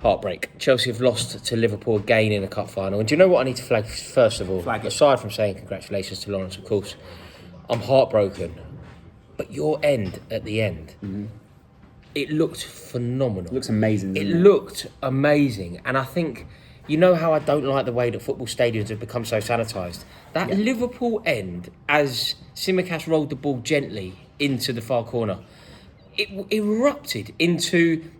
Heartbreak. Chelsea have lost to Liverpool again in the cup final. And do you know what I need to flag first of all? Aside from saying congratulations to Lawrence, of course, I'm heartbroken. But your end at the end, it looked phenomenal. It looks amazing. It looked amazing. And I think, you know how I don't like the way that football stadiums have become so sanitised? That Liverpool end, as Tsimikas rolled the ball gently into the far corner, it erupted into...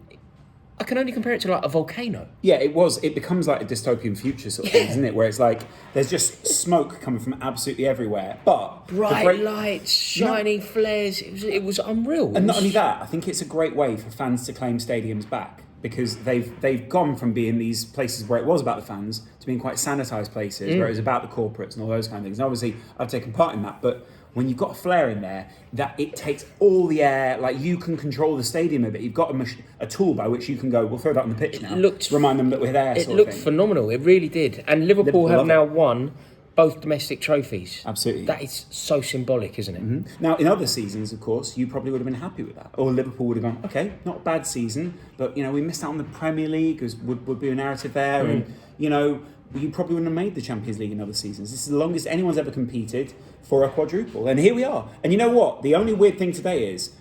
I can only compare it to like a volcano. Yeah, it was. It becomes like a dystopian future sort of thing, isn't it? Where it's like there's just smoke coming from absolutely everywhere, but bright lights, shiny flares. It was unreal. And not only that, I think it's a great way for fans to claim stadiums back because they've gone from being these places where it was about the fans to being quite sanitised places where it was about the corporates and all those kind of things. And obviously, I've taken part in that, but when you've got a flare in there, that it takes all the air, like you can control the stadium a bit. You've got a tool by which you can go, we'll throw that on the pitch now. Remind them that we're there. It looked phenomenal. It really did. And Liverpool have now won both domestic trophies. Absolutely. That is so symbolic, isn't it? Mm-hmm. Now, in other seasons, of course, you probably would have been happy with that. Or Liverpool would have gone, okay, not a bad season, but, you know, we missed out on the Premier League, would be a narrative there. And, you know, you probably wouldn't have made the Champions League in other seasons. This is the longest anyone's ever competed for a quadruple. And here we are. And you know what? The only weird thing today is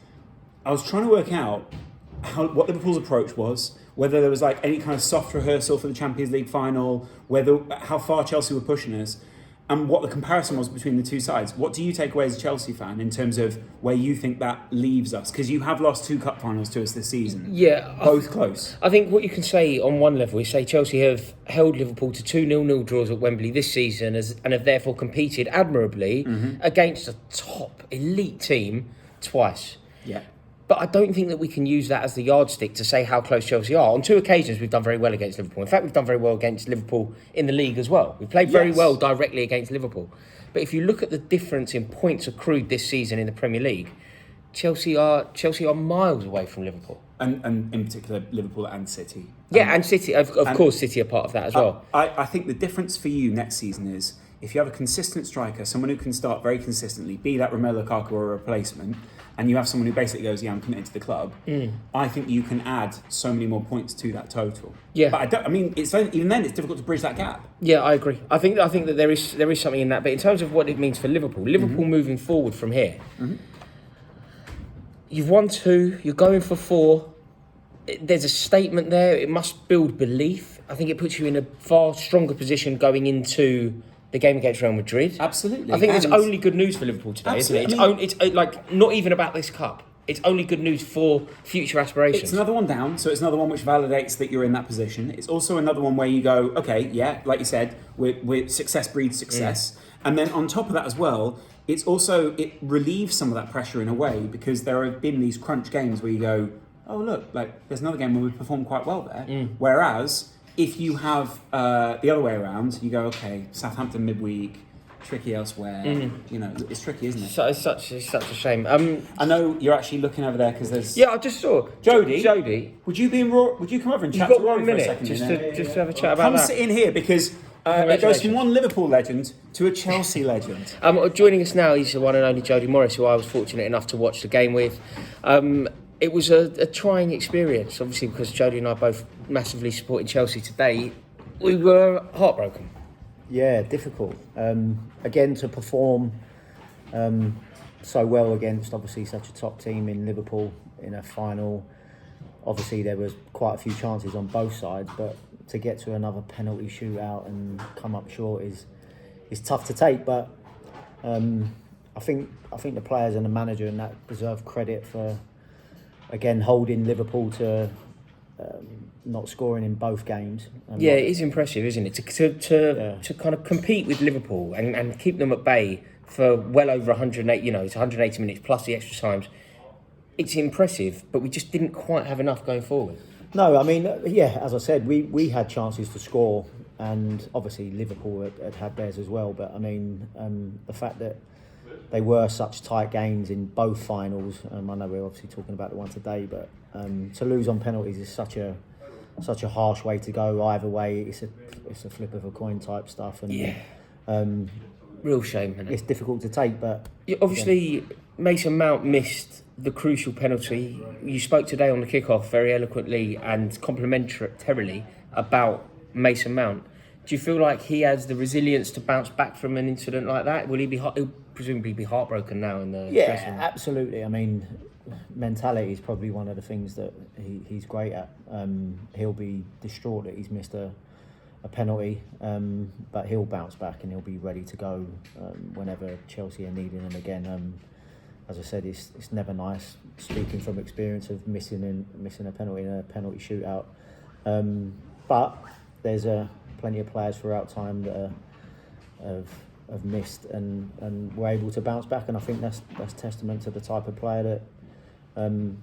I was trying to work out what Liverpool's approach was, whether there was like any kind of soft rehearsal for the Champions League final, how far Chelsea were pushing us, and what the comparison was between the two sides. What do you take away as a Chelsea fan in terms of where you think that leaves us? Because you have lost 2 cup finals to us this season. Yeah. Both close. I think what you can say on one level is say Chelsea have held Liverpool to 2 0-0 draws at Wembley this season and have therefore competed admirably against a top elite team twice. Yeah. But I don't think that we can use that as the yardstick to say how close Chelsea are. On 2 occasions, we've done very well against Liverpool. In fact, we've done very well against Liverpool in the league as well. We've played very well directly against Liverpool. But if you look at the difference in points accrued this season in the Premier League, Chelsea are miles away from Liverpool. And in particular, Liverpool and City. Yeah, and City, of course, City are part of that as well. I think the difference for you next season is if you have a consistent striker, someone who can start very consistently, be that Romelu Lukaku or a replacement, and you have someone who basically goes, yeah, I'm committed to the club, I think you can add so many more points to that total. Yeah. But even then, it's difficult to bridge that gap. Yeah, I agree. I think that there is something in that. But in terms of what it means for Liverpool moving forward from here, you've won 2, you're going for 4. There's a statement there. It must build belief. I think it puts you in a far stronger position going into the game against Real Madrid. Absolutely. I think it's only good news for Liverpool today, isn't it? It's like not even about this cup. It's only good news for future aspirations. It's another one down, so it's another one which validates that you're in that position. It's also another one where you go, okay, yeah, like you said, we're success breeds success. And then on top of that as well, it relieves some of that pressure in a way because there have been these crunch games where you go, oh look, like there's another game where we performed quite well there. Whereas if you have the other way around, you go, okay, Southampton midweek, tricky elsewhere. You know, it's tricky, isn't it? So it's such a shame. I know you're actually looking over there because there's. Yeah, I just saw Jody. Would you come over and chat You've to got Rory 1 for a minute second? just to have a chat about that. Come sit in here because it goes from one Liverpool legend to a Chelsea legend. Joining us now is the one and only Jody Morris, who I was fortunate enough to watch the game with. It was a trying experience, obviously, because Jody and I both massively supporting Chelsea today. We were heartbroken. Yeah, difficult. Again, to perform so well against obviously such a top team in Liverpool in a final. Obviously, there was quite a few chances on both sides, but to get to another penalty shootout and come up short is tough to take. But I think the players and the manager and that deserve credit for again holding Liverpool to. Not scoring in both games. Yeah, it is impressive, isn't it? To kind of compete with Liverpool and keep them at bay for well over 108. You know, it's 180 minutes plus the extra times. It's impressive, but we just didn't quite have enough going forward. No, I mean, yeah, as I said, we had chances to score, and obviously Liverpool had theirs as well. But I mean, the fact that they were such tight games in both finals. I know we're obviously talking about the one today, but to lose on penalties is such a harsh way to go. Either way, it's a flip of a coin type stuff. And Real shame, isn't it? It's difficult to take, but Obviously, Mason Mount missed the crucial penalty. You spoke today on the kickoff very eloquently and complimentarily about Mason Mount. Do you feel like he has the resilience to bounce back from an incident like that? Will he be? He'll presumably be heartbroken now in the dressing room. Absolutely. I mean, mentality is probably one of the things that he's great at. He'll be distraught that he's missed a penalty, but he'll bounce back and he'll be ready to go whenever Chelsea are needing him again. As I said, it's never nice, speaking from experience, of missing a penalty in a penalty shootout. But there's plenty of players throughout time that have missed and were able to bounce back, and I think that's testament to the type of player that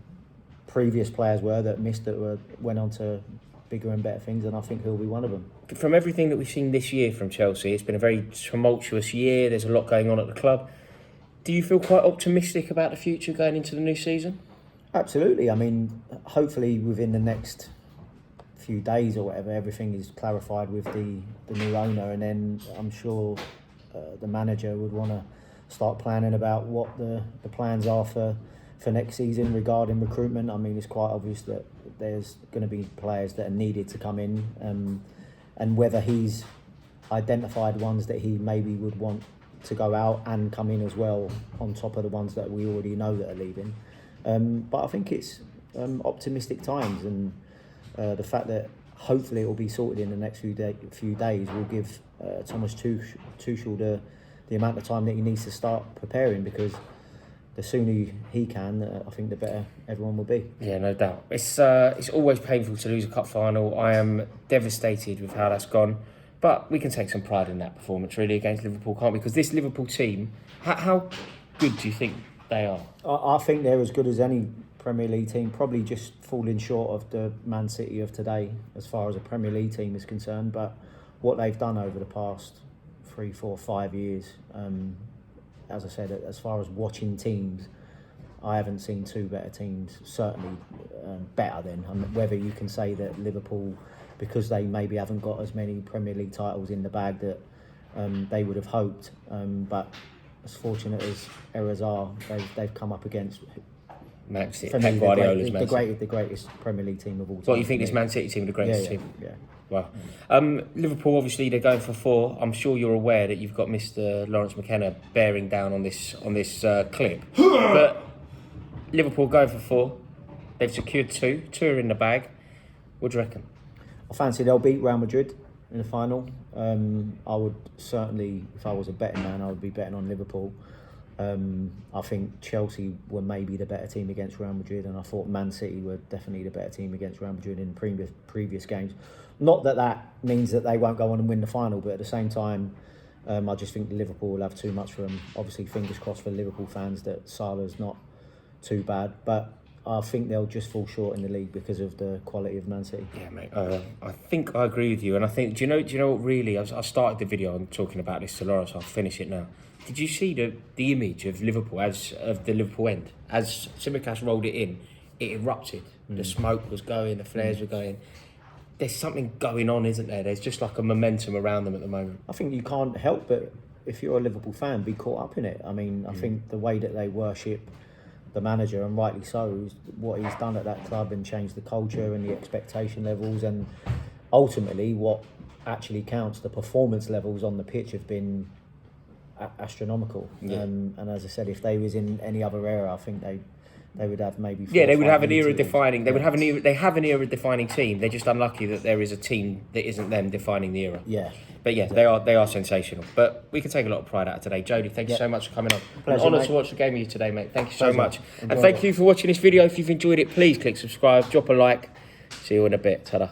previous players were that missed, that went on to bigger and better things, and I think he'll be one of them. From everything that we've seen this year from Chelsea, it's been a very tumultuous year. There's a lot going on at the club. Do you feel quite optimistic about the future going into the new season? Absolutely. I mean, hopefully within the next few days or whatever, everything is clarified with the new owner, and then I'm sure the manager would want to start planning about what the plans are for next season regarding recruitment. I mean, it's quite obvious that there's going to be players that are needed to come in, and whether he's identified ones that he maybe would want to go out and come in as well, on top of the ones that we already know that are leaving. But I think it's optimistic times, and the fact that hopefully it will be sorted in the next few days will give Thomas Tuchel the amount of time that he needs to start preparing, because the sooner he can, I think the better everyone will be. Yeah, no doubt. It's always painful to lose a cup final. I am devastated with how that's gone. But we can take some pride in that performance, really, against Liverpool, can't we? Because this Liverpool team, how good do you think they are? I think they're as good as any Premier League team, probably just falling short of the Man City of today as far as a Premier League team is concerned. But what they've done over the past 3, 4, 5 years, as I said, as far as watching teams, I haven't seen two better teams, certainly better than. Whether you can say that Liverpool, because they maybe haven't got as many Premier League titles in the bag that they would have hoped, but as fortunate as errors are, they've come up against Man City, Pep Guardiola's Man City. The greatest Premier League team of all time. What, you think this Man City team the greatest team? Yeah. Wow. Liverpool, obviously, they're going for 4. I'm sure you're aware that you've got Mr. Lawrence McKenna bearing down on this clip. But Liverpool going for 4. They've secured 2. 2 are in the bag. What do you reckon? I fancy they'll beat Real Madrid in the final. I would certainly, if I was a betting man, I would be betting on Liverpool. I think Chelsea were maybe the better team against Real Madrid, and I thought Man City were definitely the better team against Real Madrid in previous games. Not that means that they won't go on and win the final, but at the same time, I just think Liverpool will have too much for them. Obviously, fingers crossed for Liverpool fans that Salah's not too bad, but I think they'll just fall short in the league because of the quality of Man City. Yeah, mate. I think I agree with you, and I think do you know what really? I started the video on talking about this to Laura, so I'll finish it now. Did you see the image of Liverpool of the Liverpool end as Tsimikas rolled it in? It erupted. The smoke was going, the flares were going. There's something going on, isn't there? There's just like a momentum around them at the moment. I think you can't help but, if you're a Liverpool fan, be caught up in it. I mean, I think the way that they worship the manager, and rightly so, is what he's done at that club and changed the culture and the expectation levels, and ultimately what actually counts, the performance levels on the pitch have been astronomical. Yeah. And as I said, if they was in any other era, I think they would have maybe they would have an era defining. They would have an era. They have an era defining team. They're just unlucky that there is a team that isn't them defining the era. Yeah. But yeah, they are sensational. But we can take a lot of pride out of today. Jody, thank you so much for coming on. Pleasure, An honour mate. to watch the game with you today, mate. Thank you so Pleasure. much. Enjoyed And thank it. you for watching this video. If you've enjoyed it, please click subscribe, drop a like. See you in a bit. Ta-da.